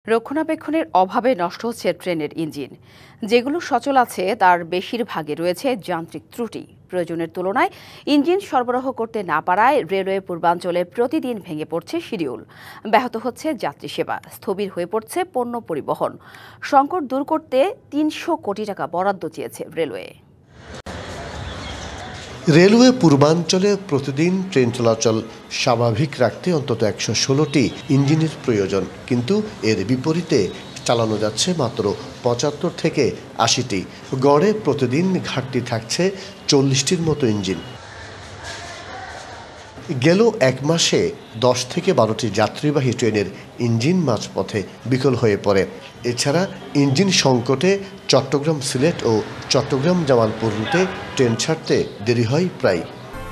রক্ষণাবেক্ষণের অভাবে নষ্ট হচ্ছে ট্রেনের ইঞ্জিন। যেগুলো সচল আছে তার বেশিরভাগে রয়েছে যান্ত্রিক ত্রুটি। প্রয়োজনের তুলনায় ইঞ্জিন সরবরাহ করতে না পারায় রেলওয়ে পূর্বাঞ্চলে প্রতিদিন ভেঙে পড়ছে শিডিউল, ব্যাহত হচ্ছে যাত্রী সেবা, স্থবির হয়ে পড়ছে পণ্য পরিবহন। সংকট দূর করতে ৩০০ কোটি টাকা বরাদ্দ চেয়েছে রেলওয়ে। রেলওয়ে পূর্বাঞ্চলে প্রতিদিন ট্রেন চলাচল স্বাভাবিক রাখতে অন্তত ১১৬টি ইঞ্জিনের প্রয়োজন, কিন্তু এর বিপরীতে চালানো যাচ্ছে মাত্র ৭৫ থেকে ৮০টি। গড়ে প্রতিদিন ঘাটতি থাকছে ৪০টির মতো ইঞ্জিন। গেল এক মাসে ১০ থেকে ১২টি যাত্রীবাহী ট্রেনের ইঞ্জিন মাঝপথে বিকল হয়ে পড়ে। এছাড়া ইঞ্জিন সংকটে চট্টগ্রাম সিলেট ও চট্টগ্রাম জামালপুর রুটে ট্রেন ছাড়তে দেরি হয় প্রায়।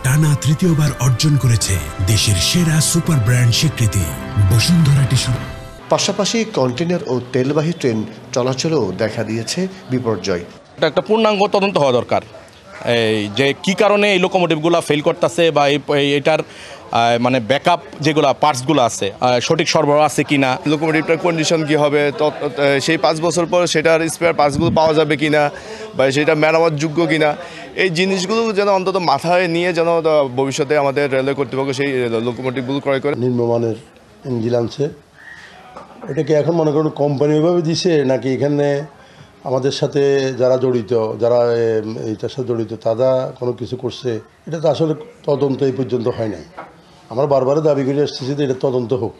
টানা তৃতীয়বার অর্জন করেছে দেশের সেরা সুপার ব্র্যান্ড স্বীকৃতি বসুন্ধরা টিস্যু। পাশাপাশি কন্টেইনার ও তেলবাহী ট্রেন চলাচলেও দেখা দিয়েছে বিপর্যয়। একটা পূর্ণাঙ্গ তদন্ত হওয়া দরকার, এই যে কি কারণে এই লোকোমোটিভগুলো ফেল করতেছে বা এটার মানে ব্যাকআপ যেগুলো পার্টসগুলো আছে সঠিক সরবরাহ আছে কিনা, লোকোমোটিভটার কন্ডিশন কি হবে, সেই ৫ বছর পর সেটার স্পেয়ার পার্টসগুলো পাওয়া যাবে কিনা বা সেটা মেরামতযোগ্য কিনা, এই জিনিসগুলো যেন অন্তত মাথায় নিয়ে যেন ভবিষ্যতে আমাদের রেলওয়ে কর্তৃপক্ষ সেই লোকোমোটিভগুলো ক্রয় করে। নিম্নমানের ইঞ্জিন আনছে, এটাকে এখন মনে করুন কোম্পানি ওইভাবে দিছে নাকি এখানে আমাদের সাথে যারা জড়িত, যারা এইটার সাথে জড়িত তারা কোনো কিছু করছে, এটা তো আসলে তদন্ত এই পর্যন্ত হয় নাই। আমরা বারবার দাবি করে আসতেছি যে এটা তদন্ত হোক।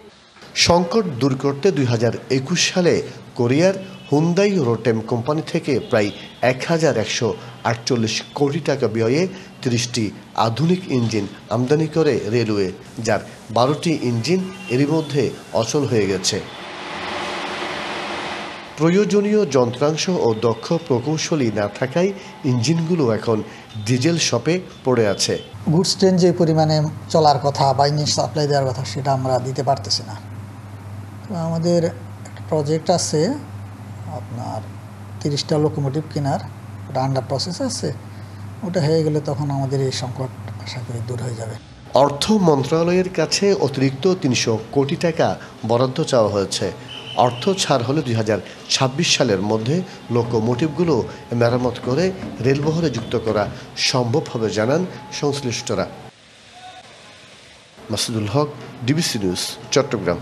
সংকট দূর করতে ২০২১ সালে কোরিয়ার হুন্দাই রোটেম কোম্পানি থেকে প্রায় ১,১৪৮ কোটি টাকা ব্যয়ে ৩০টি আধুনিক ইঞ্জিন আমদানি করে রেলওয়ে, যার ১২টি ইঞ্জিন এরই মধ্যে অচল হয়ে গেছে। প্রয়োজনীয় যন্ত্রাংশ ও দক্ষ প্রকৌশলী না থাকায় ইঞ্জিনগুলো এখন ডিজেল শপে পড়ে আছে। গুডস ট্রেন যে পরিমাণে চলার কথা বা ইঞ্জিন সাপ্লাই দেওয়ার কথা সেটা আমরা দিতে পারতেছি না। তো আমাদের একটা প্রজেক্ট আছে আপনার ৩০টা লোকোমোটিভ কেনার, ওটা আন্ডার প্রসেস আছে, ওটা হয়ে গেলে তখন আমাদের এই সংকট আশা করি দূর হয়ে যাবে। অর্থ মন্ত্রণালয়ের কাছে অতিরিক্ত ৩০০ কোটি টাকা বরাদ্দ চাওয়া হয়েছে। অর্থ ছাড় হলে ২০২৬ সালের মধ্যে লোকোমোটিভগুলো মেরামত করে রেলবহরে যুক্ত করা সম্ভব হবে জানান সংশ্লিষ্টরা। মাসুদুল হক, ডিবিসি নিউজ, চট্টগ্রাম।